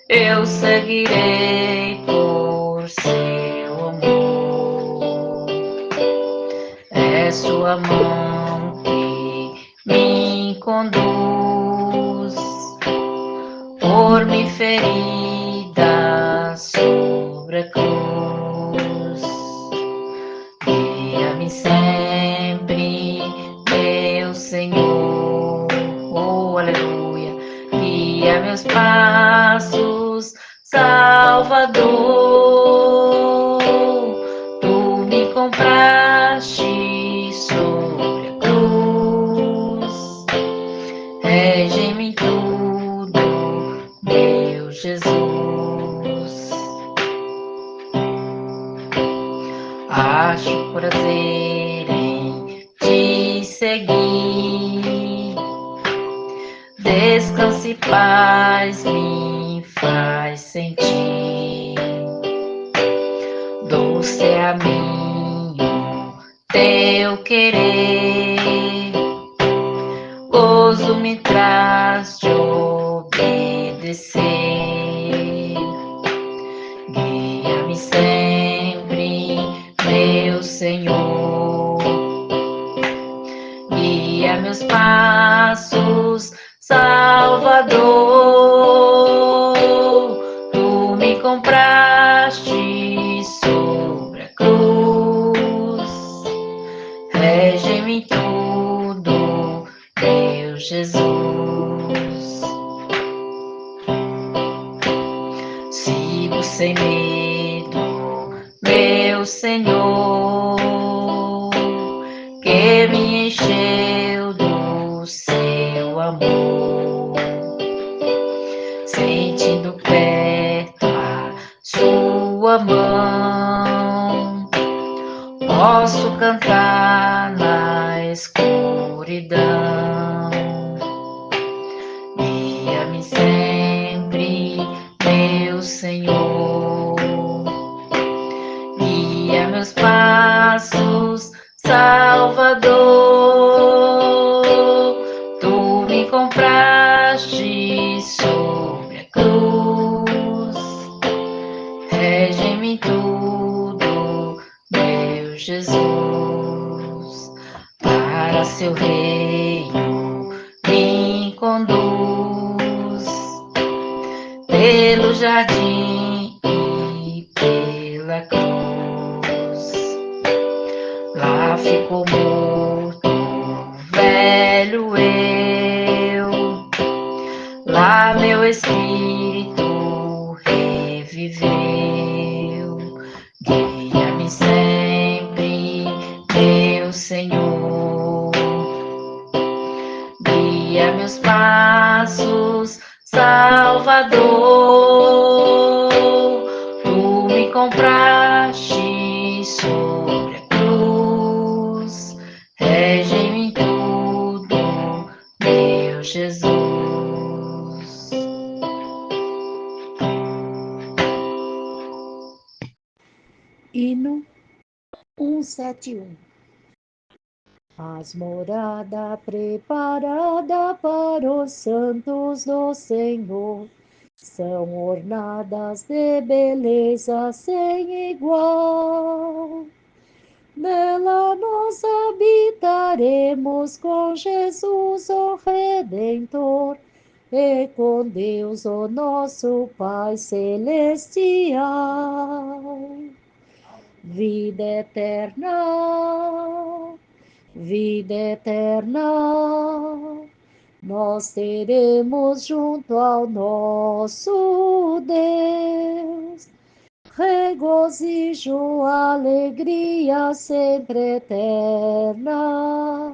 eu seguirei por seu amor. É sua mão que me conduz, por me ferida sobre a cruz. Guia-me sempre, meu Senhor, oh aleluia. Guia meus passos, Salvador. Tu me compraste sobre a cruz, rege-me em tudo, meu Jesus. Acho prazer em te seguir, descanso e paz me faz sentir. Doce é a mim teu querer, gozo me traz de obedecer. Guia-me sempre, meu Senhor, guia meus passos, Salvador. Tu me compraste sobre a cruz, rege-me em tudo, meu Jesus. Sigo sem medo, meu Senhor, que me encheu do seu amor. Sentindo perto a sua mão, posso cantar na escuridão. Guia-me sempre, meu Senhor, guia meus passos, Salvador. Tu me compraste sobre a cruz, rege-me em tudo, meu Jesus. Para seu reino me conduz, pelo jardim e pela cruz. Lá ficou morto um velho eu, lá meu espírito reviveu. Guia-me sempre, meu Senhor, guia meus passos, Salvador. Tu me compraste sobre a cruz, rege-me em tudo, meu Jesus. Hino 171. As morada preparada para os santos do Senhor são ornadas de beleza sem igual. Nela nós habitaremos com Jesus, o Redentor, e com Deus, o nosso Pai celestial. Vida eterna, vida eterna, nós teremos junto ao nosso Deus. Regozijo, alegria sempre eterna,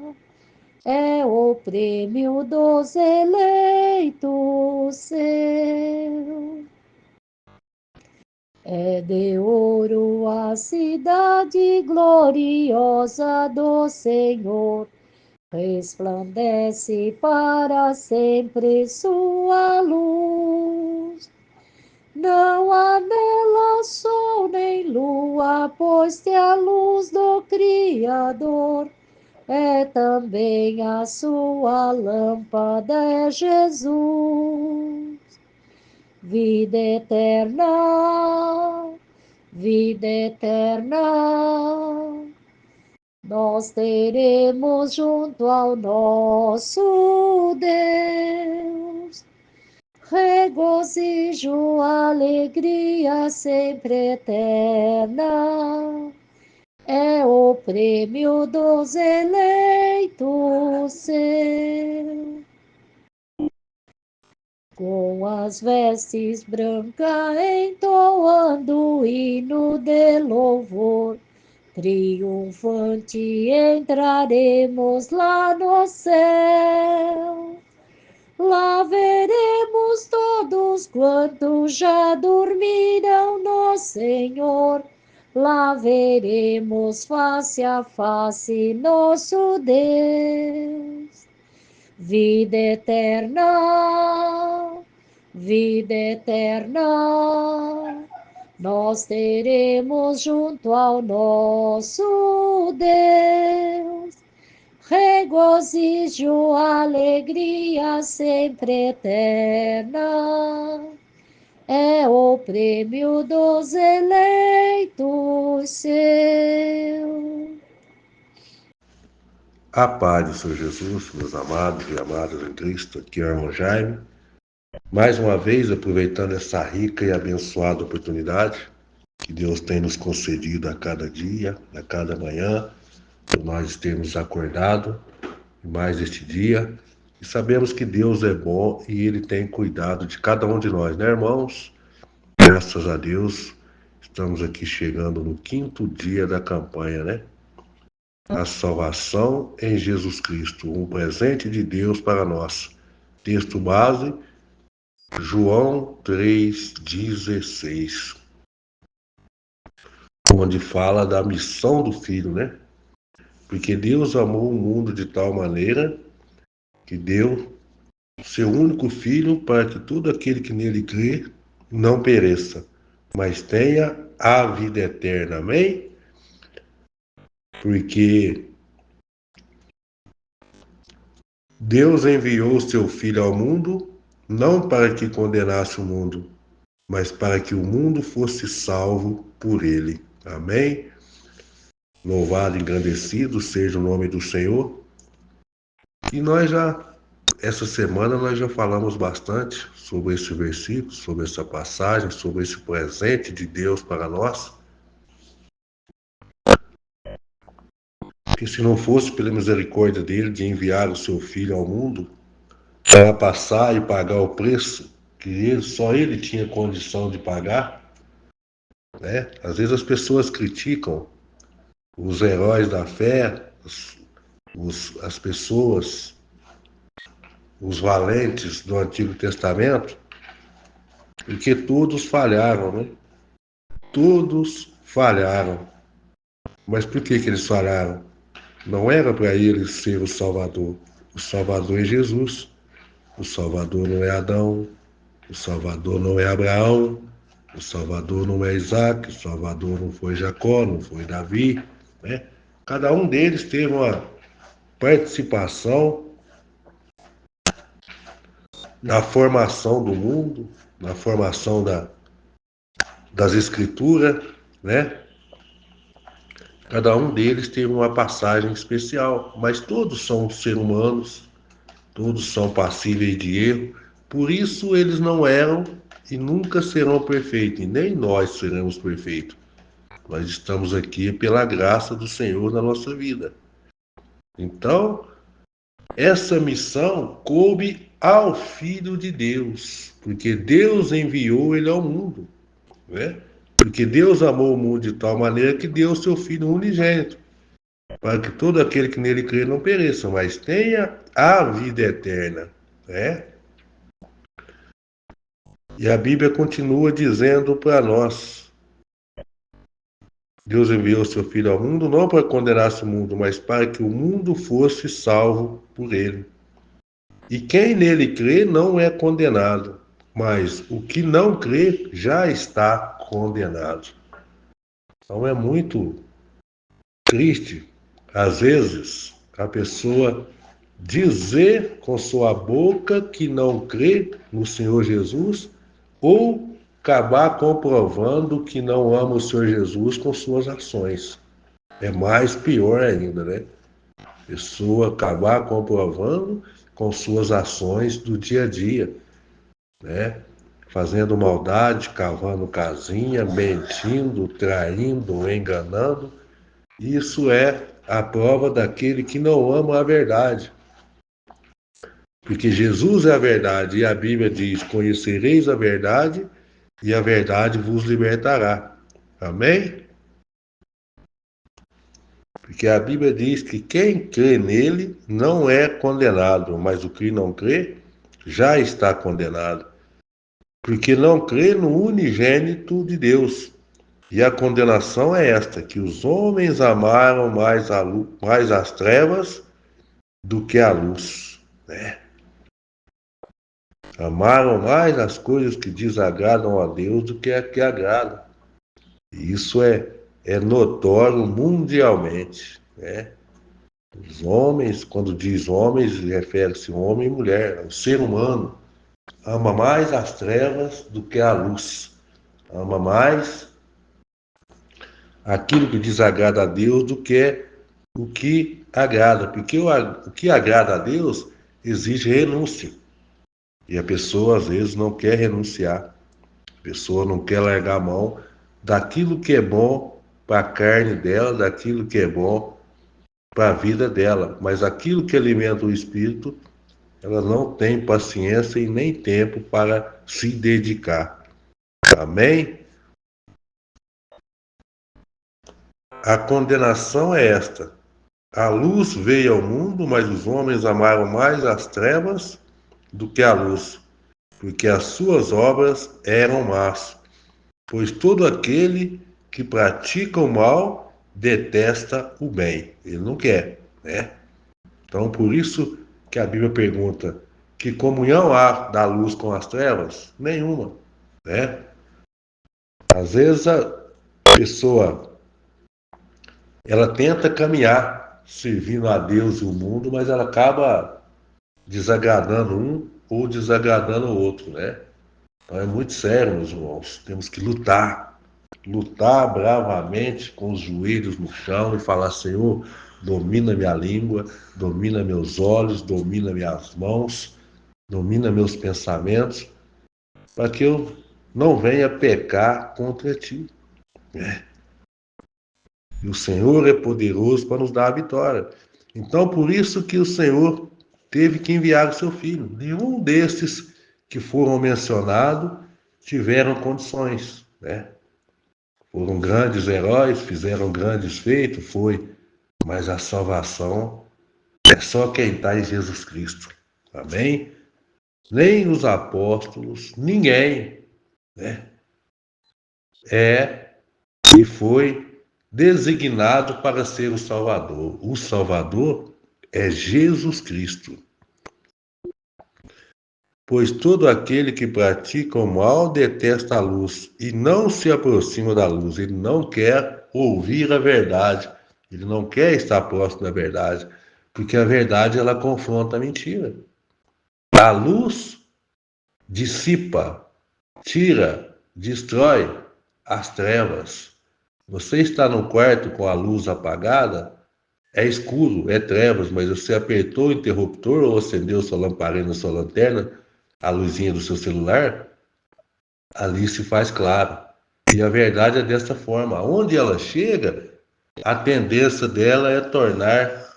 é o prêmio dos eleitos seus. É de ouro a cidade gloriosa do Senhor, resplandece para sempre sua luz. Não há nela sol nem lua, pois é a luz do Criador. É também a sua lâmpada, é Jesus. vida eterna, vida eterna. Nós teremos junto ao nosso Deus regozijo, alegria sempre eterna. É o prêmio dos eleitos seu. Com as vestes brancas entoando o hino de louvor, triunfante entraremos lá no céu. Lá veremos todos quantos já dormiram no Senhor. Lá veremos face a face nosso Deus. Vida eterna, vida eterna, nós teremos junto ao nosso Deus. Regozijo, alegria sempre eterna, é o prêmio dos eleitos seu. A paz do Senhor Jesus, meus amados e amadas em Cristo, aqui é o irmão Jaime. Mais uma vez, aproveitando essa rica e abençoada oportunidade que Deus tem nos concedido a cada dia, a cada manhã, por nós termos acordado mais este dia. E sabemos que Deus é bom e Ele tem cuidado de cada um de nós, né, irmãos? Graças a Deus, estamos aqui chegando no 5º dia da campanha, né? A salvação em Jesus Cristo, um presente de Deus para nós. Texto base, João 3,16, onde fala da missão do Filho, né? Porque Deus amou o mundo de tal maneira que deu seu único Filho para que todo aquele que nele crê não pereça, mas tenha a vida eterna. Amém? Porque Deus enviou o seu Filho ao mundo, não para que condenasse o mundo, mas para que o mundo fosse salvo por ele. Amém? Louvado e engrandecido seja o nome do Senhor. E essa semana nós já falamos bastante sobre esse versículo, sobre essa passagem, sobre esse presente de Deus para nós. Que se não fosse pela misericórdia dele de enviar o seu Filho ao mundo para passar e pagar o preço que só ele tinha condição de pagar, né? Às vezes as pessoas criticam os heróis da fé, as pessoas, os valentes do Antigo Testamento, porque todos falharam, né? Todos falharam. Mas por que eles falharam? Não era para eles ser o Salvador. O Salvador é Jesus. O Salvador não é Adão. O Salvador não é Abraão. O Salvador não é Isaac. O Salvador não foi Jacó, não foi Davi, né? Cada um deles teve uma participação na formação do mundo, na formação das escrituras, né? Cada um deles teve uma passagem especial, mas todos são seres humanos, todos são passíveis de erro, por isso eles não eram e nunca serão perfeitos, e nem nós seremos perfeitos. Nós estamos aqui pela graça do Senhor na nossa vida. Então, essa missão coube ao Filho de Deus, porque Deus enviou ele ao mundo, né? Porque Deus amou o mundo de tal maneira que deu o seu Filho unigênito, para que todo aquele que nele crê não pereça, mas tenha a vida eterna, né? E a Bíblia continua dizendo para nós: Deus enviou o seu Filho ao mundo não para condenar o mundo, mas para que o mundo fosse salvo por ele. E quem nele crê não é condenado, mas o que não crê já está condenado. Então é muito triste, às vezes, a pessoa dizer com sua boca que não crê no Senhor Jesus, ou acabar comprovando que não ama o Senhor Jesus com suas ações. É mais pior ainda, né? Pessoa acabar comprovando com suas ações do dia a dia, né? Fazendo maldade, cavando casinha, mentindo, traindo, enganando. Isso é a prova daquele que não ama a verdade. Porque Jesus é a verdade e a Bíblia diz: conhecereis a verdade e a verdade vos libertará. Amém? Porque a Bíblia diz que quem crê nele não é condenado, mas o que não crê já está condenado. Porque não crê no unigênito de Deus. E a condenação é esta, que os homens amaram mais as trevas do que a luz, né? Amaram mais as coisas que desagradam a Deus do que a que agradam. E isso é notório mundialmente, né? Os homens, quando diz homens, refere-se homem e mulher, o ser humano ama mais as trevas do que a luz, ama mais aquilo que desagrada a Deus do que o que agrada, porque o que agrada a Deus exige renúncia. E a pessoa às vezes não quer renunciar, a pessoa não quer largar a mão daquilo que é bom para a carne dela, daquilo que é bom para a vida dela, mas aquilo que alimenta o espírito, ela não tem paciência e nem tempo para se dedicar. Amém? A condenação é esta: a luz veio ao mundo, mas os homens amaram mais as trevas do que a luz, porque as suas obras eram más. Pois todo aquele que pratica o mal detesta o bem. Ele não quer, né? Então, por isso que a Bíblia pergunta: que comunhão há da luz com as trevas? Nenhuma, né? Às vezes a pessoa ela tenta caminhar servindo a Deus e o mundo, mas ela acaba desagradando um ou desagradando o outro, né? Então é muito sério, meus irmãos. Temos que lutar bravamente com os joelhos no chão e falar: Senhor, domina minha língua, domina meus olhos, domina minhas mãos, domina meus pensamentos, para que eu não venha pecar contra ti. E o Senhor é poderoso para nos dar a vitória. Então, por isso que o Senhor teve que enviar o seu filho. Nenhum desses que foram mencionados tiveram condições, né? Foram grandes heróis, fizeram grandes feitos, mas a salvação é só quem está em Jesus Cristo. Amém? Nem os apóstolos, ninguém, né, é e foi designado para ser o Salvador. O Salvador é Jesus Cristo. Pois todo aquele que pratica o mal detesta a luz e não se aproxima da luz. Ele não quer ouvir a verdade. Ele não quer estar próximo da verdade, porque a verdade ela confronta a mentira. A luz dissipa, tira, destrói as trevas. Você está no quarto com a luz apagada, é escuro, é trevas, mas você apertou o interruptor ou acendeu sua lamparina, sua lanterna, a luzinha do seu celular, ali se faz claro. E a verdade é dessa forma. Onde ela chega, a tendência dela é tornar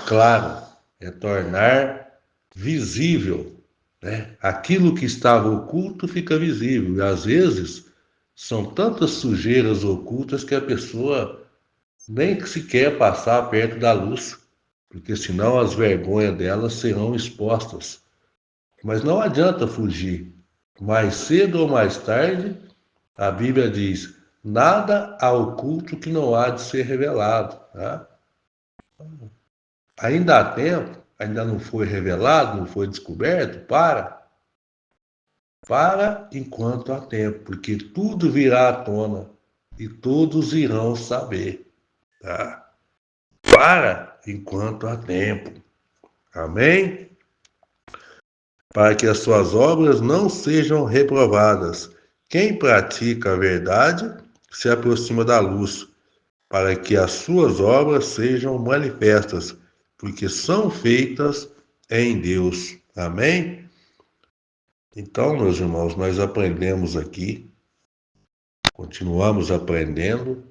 claro, é tornar visível, né? Aquilo que estava oculto fica visível. E às vezes são tantas sujeiras ocultas que a pessoa nem sequer passar perto da luz, porque senão as vergonhas dela serão expostas. Mas não adianta fugir. Mais cedo ou mais tarde, a Bíblia diz: nada há oculto que não há de ser revelado. Tá? Ainda há tempo, ainda não foi revelado, não foi descoberto, para enquanto há tempo, porque tudo virá à tona e todos irão saber. Tá? Para enquanto há tempo. Amém? para que as suas obras não sejam reprovadas. Quem pratica a verdade se aproxima da luz, para que as suas obras sejam manifestas, porque são feitas em Deus. Amém? Então, meus irmãos, nós aprendemos aqui, continuamos aprendendo,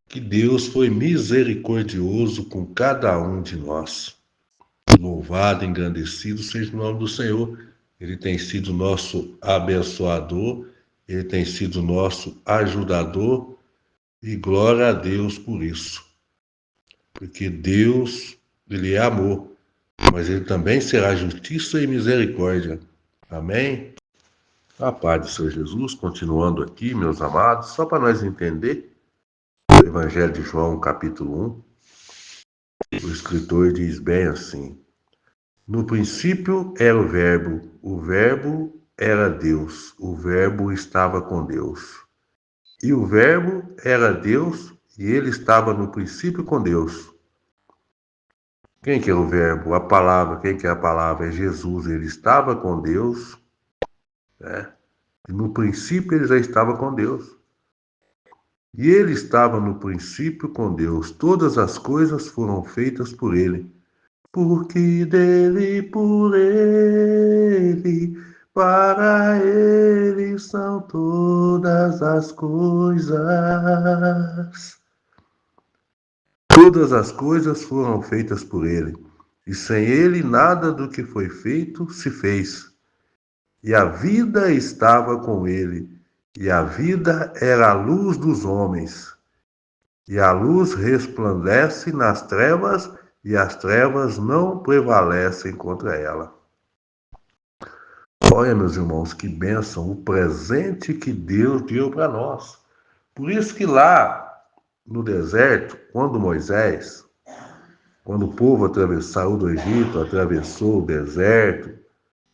que Deus foi misericordioso com cada um de nós. Louvado, engrandecido seja o nome do Senhor. Ele tem sido nosso abençoador, Ele tem sido nosso ajudador, e glória a Deus por isso. Porque Deus, Ele é amor, mas Ele também será justiça e misericórdia. Amém? A paz do Senhor Jesus, continuando aqui, meus amados, só para nós entender o Evangelho de João, capítulo 1, o escritor diz bem assim: no princípio era o Verbo era Deus, o Verbo estava com Deus. E o Verbo era Deus, e ele estava no princípio com Deus. Quem que é o Verbo? A palavra. Quem que é a palavra? É Jesus. Ele estava com Deus, né? E no princípio ele já estava com Deus. E ele estava no princípio com Deus. Todas as coisas foram feitas por ele. Porque dele, por ele, para ele são todas as coisas. Todas as coisas foram feitas por ele, e sem ele nada do que foi feito se fez. E a vida estava com ele, e a vida era a luz dos homens. E a luz resplandece nas trevas, e as trevas não prevalecem contra ela. Olha, meus irmãos, que bênção, o presente que Deus deu para nós. Por isso que lá no deserto, quando o povo saiu do Egito, atravessou o deserto,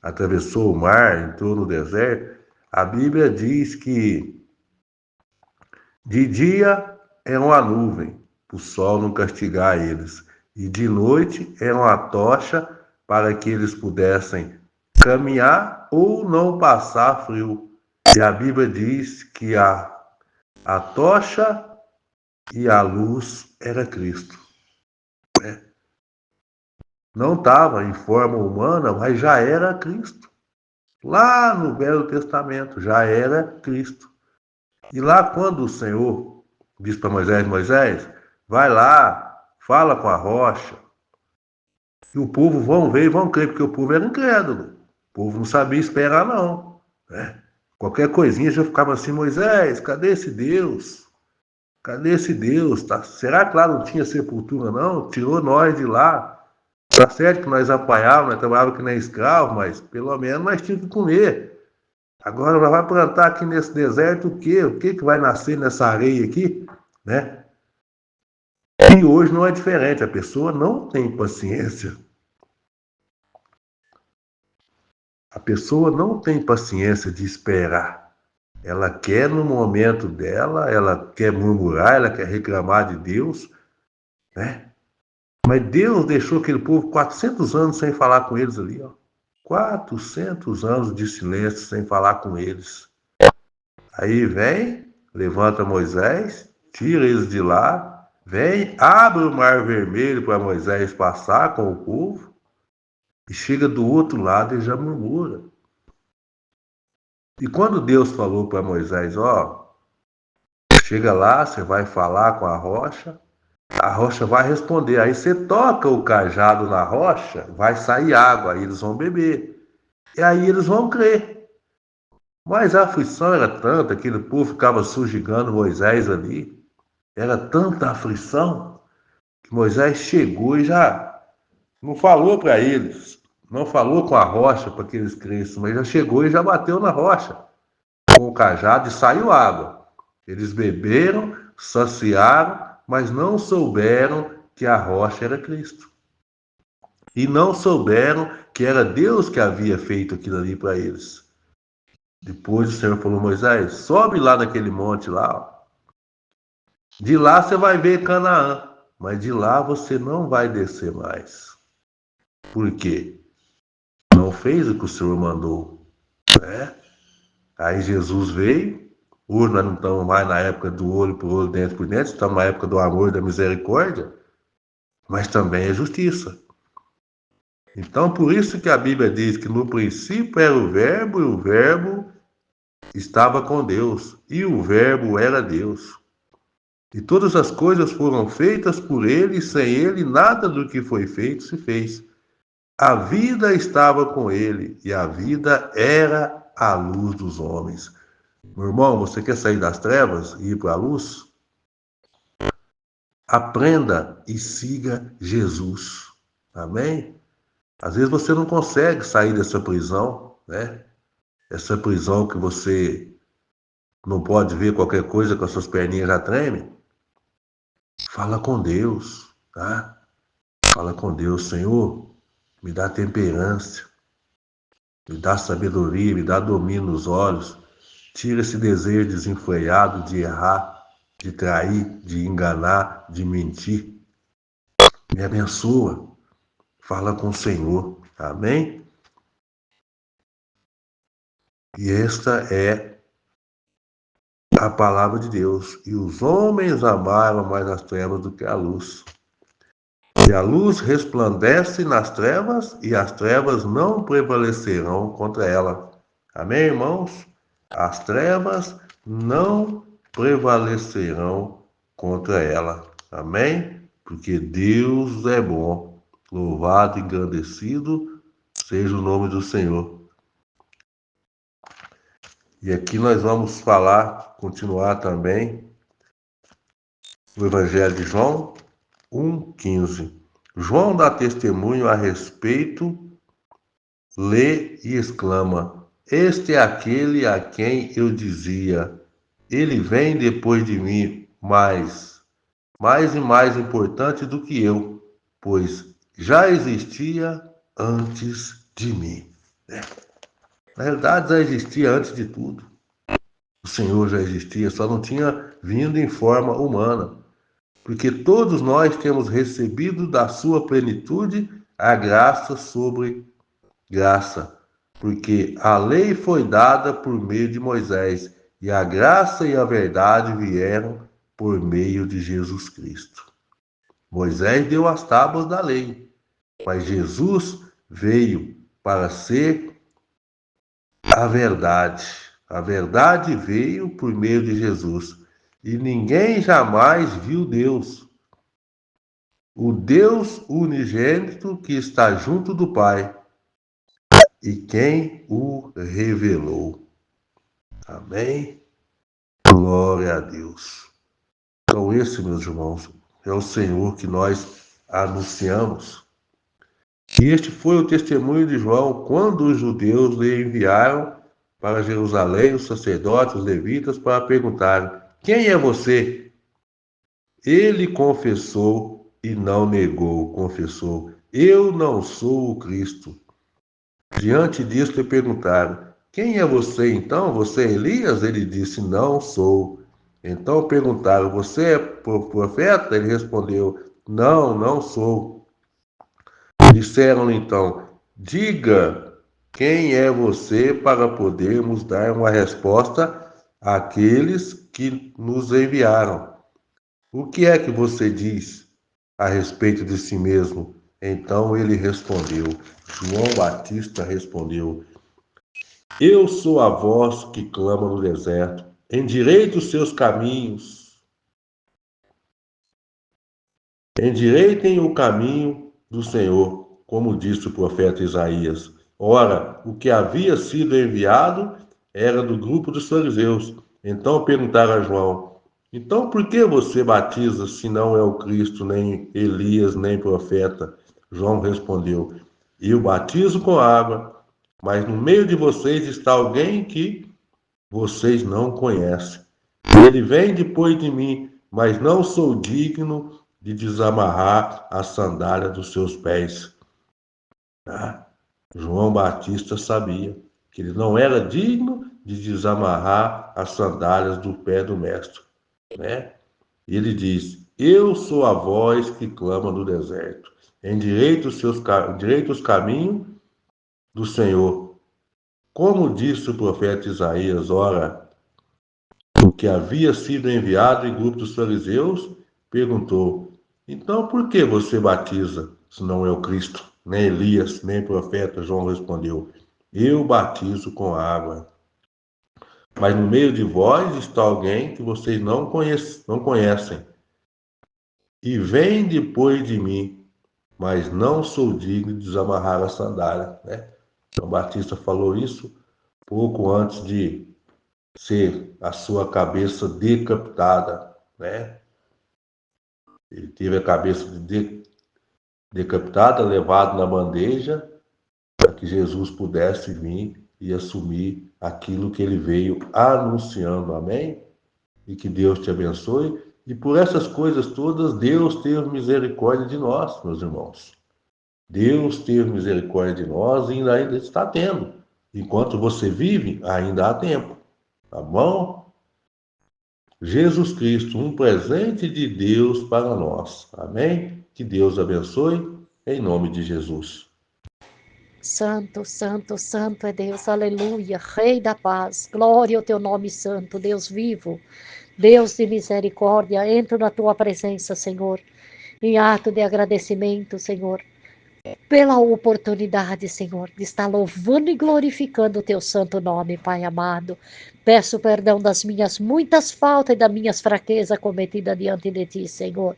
atravessou o mar, entrou no deserto, a Bíblia diz que de dia era uma nuvem, para o sol não castigar eles, e de noite era uma tocha para que eles pudessem caminhar ou não passar frio. E a Bíblia diz que a tocha e a luz era Cristo. Não estava em forma humana, mas já era Cristo. Lá no Velho Testamento já era Cristo. E lá quando o Senhor diz para Moisés, vai lá, fala com a rocha, e o povo vão ver e vão crer, porque o povo era incrédulo. O povo não sabia esperar, não. Né? Qualquer coisinha já ficava assim: Moisés, cadê esse Deus? Cadê esse Deus? Tá? Será que lá não tinha sepultura, não? Tirou nós de lá. Tá certo que nós apanhávamos, nós trabalhávamos que nem escravos, mas pelo menos nós tínhamos que comer. Agora vai plantar aqui nesse deserto o quê? O que vai nascer nessa areia aqui? Né? E hoje não é diferente, a pessoa não tem paciência. A pessoa não tem paciência de esperar. Ela quer no momento dela, ela quer murmurar, ela quer reclamar de Deus, né? Mas Deus deixou aquele povo 400 anos sem falar com eles ali, ó. 400 anos de silêncio sem falar com eles. Aí vem, levanta Moisés, tira eles de lá, vem, abre o mar vermelho para Moisés passar com o povo, e chega do outro lado e já murmura. E quando Deus falou para Moisés, ó, chega lá, você vai falar com a rocha vai responder. Aí você toca o cajado na rocha, vai sair água, aí eles vão beber. E aí eles vão crer. Mas a aflição era tanta, aquele povo ficava sujigando Moisés ali. Era tanta aflição que Moisés chegou e já não falou para eles. Não falou com a rocha para que eles cresçam, mas já chegou e já bateu na rocha com o cajado e saiu água. Eles beberam, saciaram, mas não souberam que a rocha era Cristo. E não souberam que era Deus que havia feito aquilo ali para eles. Depois o Senhor falou: Moisés, sobe lá naquele monte lá. Ó. De lá você vai ver Canaã, mas de lá você não vai descer mais. Por quê? não fez o que o Senhor mandou, né? Aí Jesus veio. Hoje nós não estamos mais na época do olho por olho, dente por dente, estamos na época do amor e da misericórdia, mas também é justiça. Então, por isso que a Bíblia diz que no princípio era o Verbo, e o Verbo estava com Deus, e o Verbo era Deus. E todas as coisas foram feitas por ele, e sem ele nada do que foi feito se fez. A vida estava com ele, e a vida era a luz dos homens. Meu irmão, você quer sair das trevas e ir para a luz? Aprenda e siga Jesus. Amém? Às vezes você não consegue sair dessa prisão, né? Essa prisão que você não pode ver qualquer coisa com as suas perninhas já tremem. Fala com Deus, tá? Fala com Deus, Senhor, me dá temperança, me dá sabedoria, me dá domínio nos olhos. Tira esse desejo desenfreado de errar, de trair, de enganar, de mentir. Me abençoa. Fala com o Senhor. Amém? E esta é a palavra de Deus. E os homens amaram mais as trevas do que a luz. E a luz resplandece nas trevas, e as trevas não prevalecerão contra ela. Amém, irmãos? As trevas não prevalecerão contra ela. Amém? Porque Deus é bom. Louvado e engrandecido seja o nome do Senhor. E aqui nós vamos continuar também, o Evangelho de João 1,15. João dá testemunho a respeito, lê e exclama: Este é aquele a quem eu dizia, ele vem depois de mim, mais e mais importante do que eu, pois já existia antes de mim. Na realidade, já existia antes de tudo. O Senhor já existia, só não tinha vindo em forma humana. Porque todos nós temos recebido da sua plenitude a graça sobre graça. Porque a lei foi dada por meio de Moisés, e a graça e a verdade vieram por meio de Jesus Cristo. Moisés deu as tábuas da lei, mas Jesus veio para ser a verdade. A verdade veio por meio de Jesus. E ninguém jamais viu Deus. O Deus unigênito que está junto do Pai. E quem o revelou. Amém? Glória a Deus. Então esse, meus irmãos, é o Senhor que nós anunciamos. E este foi o testemunho de João quando os judeus lhe enviaram para Jerusalém, os sacerdotes, os levitas, para perguntar: quem é você? Ele confessou e não negou, confessou: eu não sou o Cristo. Diante disso lhe perguntaram: quem é você então? Você é Elias? Ele disse: não sou. Então perguntaram: você é profeta? Ele respondeu: não, não sou. Disseram-lhe então: diga quem é você para podermos dar uma resposta àqueles que nos enviaram. O que é que você diz a respeito de si mesmo? Então ele respondeu, João Batista respondeu: eu sou a voz que clama no deserto, endireite os seus caminhos, endireitem o caminho do Senhor, como disse o profeta Isaías. Ora, o que havia sido enviado era do grupo dos fariseus. Então perguntaram a João: então por que você batiza se não é o Cristo, nem Elias, nem profeta? João respondeu: eu batizo com água, mas no meio de vocês está alguém que vocês não conhecem. Ele vem depois de mim, mas não sou digno de desamarrar a sandália dos seus pés. Ah, João Batista sabia que ele não era digno de desamarrar as sandálias do pé do mestre, né? Ele diz: eu sou a voz que clama no deserto. Endireita os caminhos do Senhor. Como disse o profeta Isaías, ora, o que havia sido enviado em grupo dos fariseus, perguntou: então por que você batiza, se não é o Cristo, nem Elias, nem o profeta? João respondeu: eu batizo com água. Mas no meio de vós está alguém que vocês não conhecem, e vem depois de mim, mas não sou digno de desamarrar a sandália. Né? João Batista falou isso pouco antes de ser a sua cabeça decapitada, né? Ele teve a cabeça decapitada, levado na bandeja, para que Jesus pudesse vir e assumir aquilo que ele veio anunciando. Amém? E que Deus te abençoe. E por essas coisas todas, Deus teve misericórdia de nós, meus irmãos. Deus teve misericórdia de nós e ainda está tendo. Enquanto você vive, ainda há tempo. Tá bom? Jesus Cristo, um presente de Deus para nós. Amém? Que Deus abençoe, em nome de Jesus. Santo, santo, santo é Deus, aleluia, Rei da paz, glória ao teu nome santo, Deus vivo, Deus de misericórdia, entro na tua presença, Senhor, em ato de agradecimento, Senhor, pela oportunidade, Senhor, de estar louvando e glorificando o teu santo nome, Pai amado. Peço perdão das minhas muitas faltas e das minhas fraquezas cometidas diante de ti, Senhor,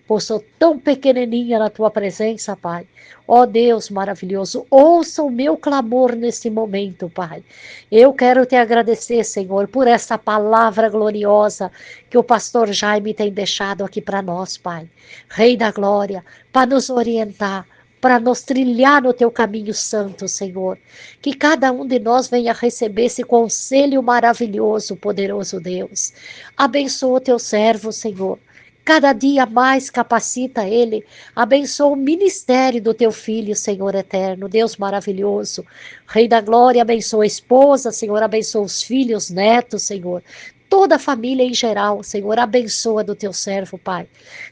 pois sou tão pequenininha na tua presença, Pai. Ó Deus maravilhoso, ouça o meu clamor nesse momento, Pai. Eu quero te agradecer, Senhor, por essa palavra gloriosa que o pastor Jaime tem deixado aqui para nós, Pai. Rei da glória, para nos orientar, para nos trilhar no teu caminho santo, Senhor. Que cada um de nós venha receber esse conselho maravilhoso, poderoso Deus. Abençoa o teu servo, Senhor. Cada dia mais capacita ele. Abençoa o ministério do teu filho, Senhor eterno, Deus maravilhoso. Rei da glória, abençoa a esposa, Senhor, abençoa os filhos, netos, Senhor. Toda a família em geral, Senhor, abençoa do teu servo, Pai.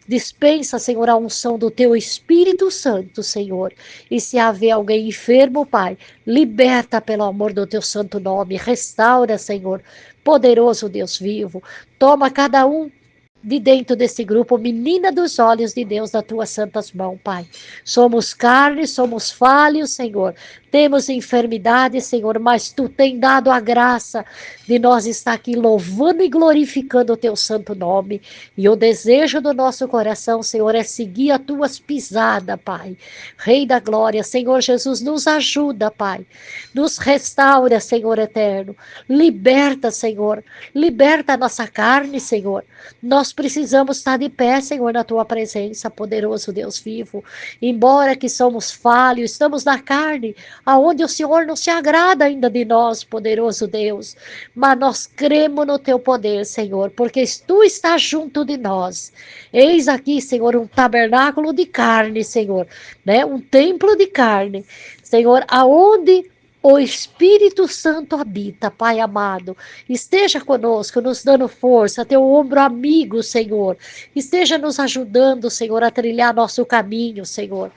Dispensa, Senhor, a unção do teu Espírito Santo, Senhor. E se haver alguém enfermo, Pai, liberta pelo amor do teu santo nome. Restaura, Senhor, poderoso Deus vivo. Toma cada um de dentro desse grupo, menina dos olhos de Deus, das tuas santas mãos, Pai. Somos carne, somos falhos, Senhor. Temos enfermidade, Senhor, mas Tu tem dado a graça de nós estar aqui louvando e glorificando o Teu santo nome. E o desejo do nosso coração, Senhor, é seguir as Tuas pisadas, Pai. Rei da glória, Senhor Jesus, nos ajuda, Pai. Nos restaura, Senhor eterno. Liberta, Senhor. Liberta a nossa carne, Senhor. Nós precisamos estar de pé, Senhor, na Tua presença, poderoso Deus vivo. Embora que somos falhos, estamos na carne, aonde o Senhor não se agrada ainda de nós, poderoso Deus. Mas nós cremos no Teu poder, Senhor, porque Tu estás junto de nós. Eis aqui, Senhor, um tabernáculo de carne, Senhor, né? Um templo de carne, Senhor, aonde o Espírito Santo habita, Pai amado. Esteja conosco, nos dando força, teu ombro amigo, Senhor. Esteja nos ajudando, Senhor, a trilhar nosso caminho, Senhor.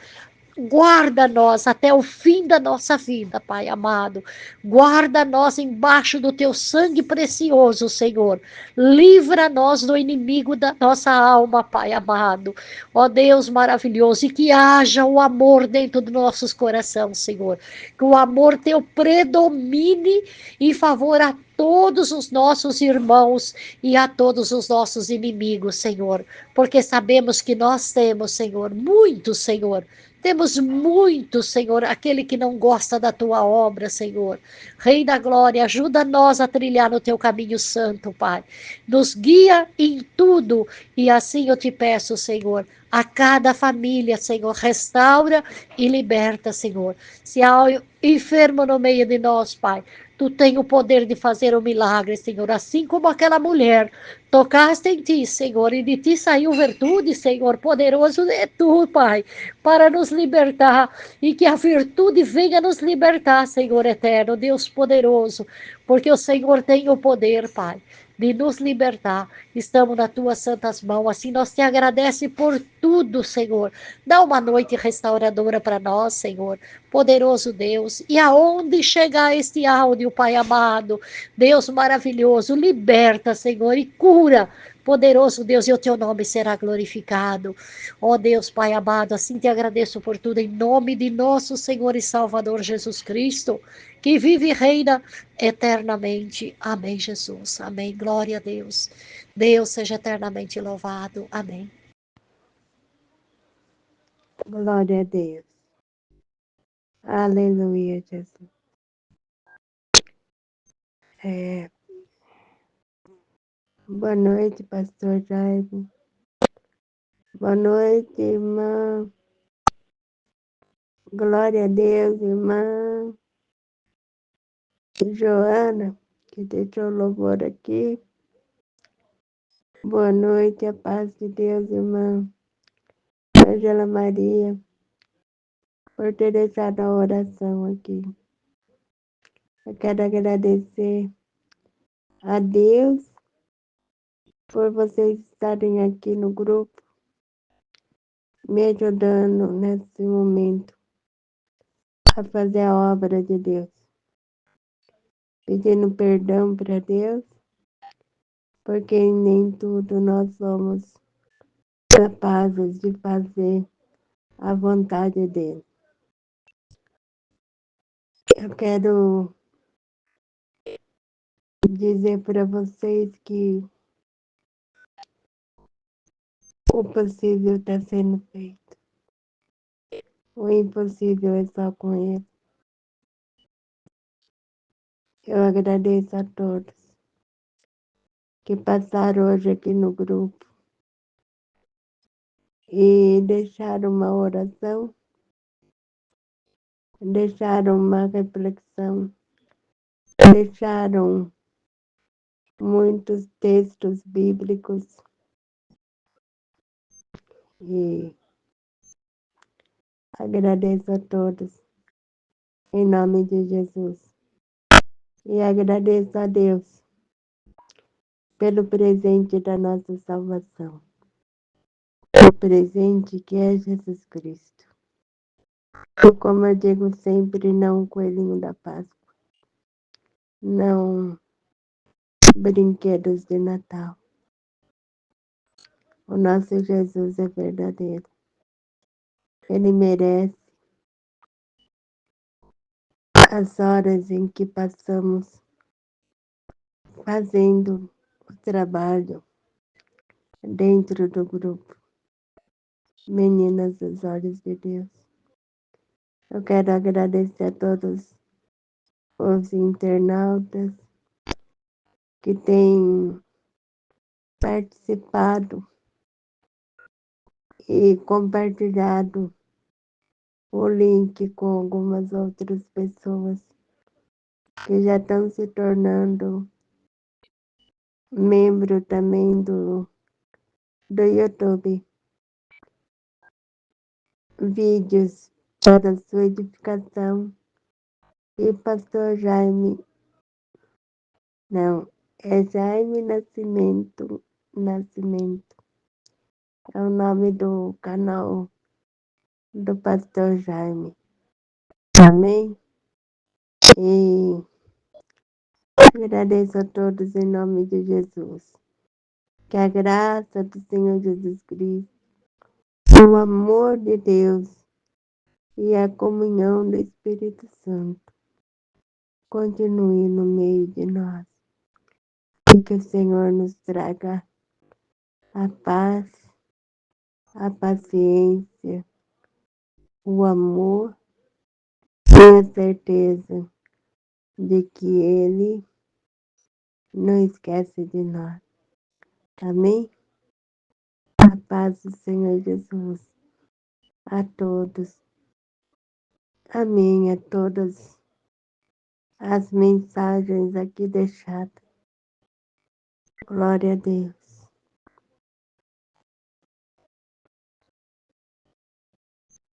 Guarda nós até o fim da nossa vida, Pai amado. Guarda nós embaixo do teu sangue precioso, Senhor. Livra nós do inimigo da nossa alma, Pai amado. Ó Deus maravilhoso, e que haja o amor dentro dos nossos corações, Senhor. Que o amor teu predomine em favor a todos os nossos irmãos e a todos os nossos inimigos, Senhor. Porque sabemos que nós temos, Senhor, muito, Senhor. Temos muito, Senhor, aquele que não gosta da tua obra, Senhor. Rei da glória, ajuda nós a trilhar no teu caminho santo, Pai. Nos guia em tudo e assim eu te peço, Senhor, a cada família, Senhor, restaura e liberta, Senhor. Se há enfermo no meio de nós, Pai, Tu tens o poder de fazer um milagre, Senhor, assim como aquela mulher. Tocaste em ti, Senhor, e de ti saiu virtude, Senhor, poderoso é Tu, Pai, para nos libertar, e que a virtude venha nos libertar, Senhor eterno, Deus poderoso, porque o Senhor tem o poder, Pai, de nos libertar. Estamos nas tuas santas mãos. Assim nós te agradecemos por tudo, Senhor. Dá uma noite restauradora para nós, Senhor. Poderoso Deus. E aonde chegar este áudio, Pai amado, Deus maravilhoso, liberta, Senhor, e cura. Poderoso Deus, e o teu nome será glorificado. Ó Deus, Pai amado, assim te agradeço por tudo, em nome de nosso Senhor e Salvador Jesus Cristo, que vive e reina eternamente. Amém, Jesus. Amém. Glória a Deus. Deus seja eternamente louvado. Amém. Glória a Deus. Aleluia, Jesus. Boa noite, pastor Jaime. Boa noite, irmã. Glória a Deus, irmã Joana, que deixou o louvor aqui. Boa noite, a paz de Deus, irmã Angela Maria, por ter deixado a oração aqui. Eu quero agradecer a Deus por vocês estarem aqui no grupo, me ajudando nesse momento a fazer a obra de Deus, pedindo perdão para Deus, porque nem tudo nós somos capazes de fazer a vontade dele. Eu quero dizer para vocês que o possível está sendo feito. O impossível é só com ele. Eu agradeço a todos que passaram hoje aqui no grupo e deixaram uma oração, deixaram uma reflexão, deixaram muitos textos bíblicos e agradeço a todos em nome de Jesus. E agradeço a Deus pelo presente da nossa salvação, o presente que é Jesus Cristo. E como eu digo sempre, não o coelhinho da Páscoa, não brinquedos de Natal. O nosso Jesus é verdadeiro. Ele merece as horas em que passamos fazendo o trabalho dentro do grupo Meninas dos Olhos de Deus. Eu quero agradecer a todos os internautas que têm participado e compartilhado o link com algumas outras pessoas que já estão se tornando membro também do YouTube. Vídeos para sua edificação. E pastor Jaime, não, é Jaime Nascimento, é o nome do canal do pastor Jaime. Amém? E agradeço a todos em nome de Jesus. Que a graça do Senhor Jesus Cristo, o amor de Deus e a comunhão do Espírito Santo continue no meio de nós. E que o Senhor nos traga a paz, a paciência, o amor e a certeza de que Ele não esquece de nós. Amém? A paz do Senhor Jesus a todos. Amém a todas as mensagens aqui deixadas. Glória a Deus.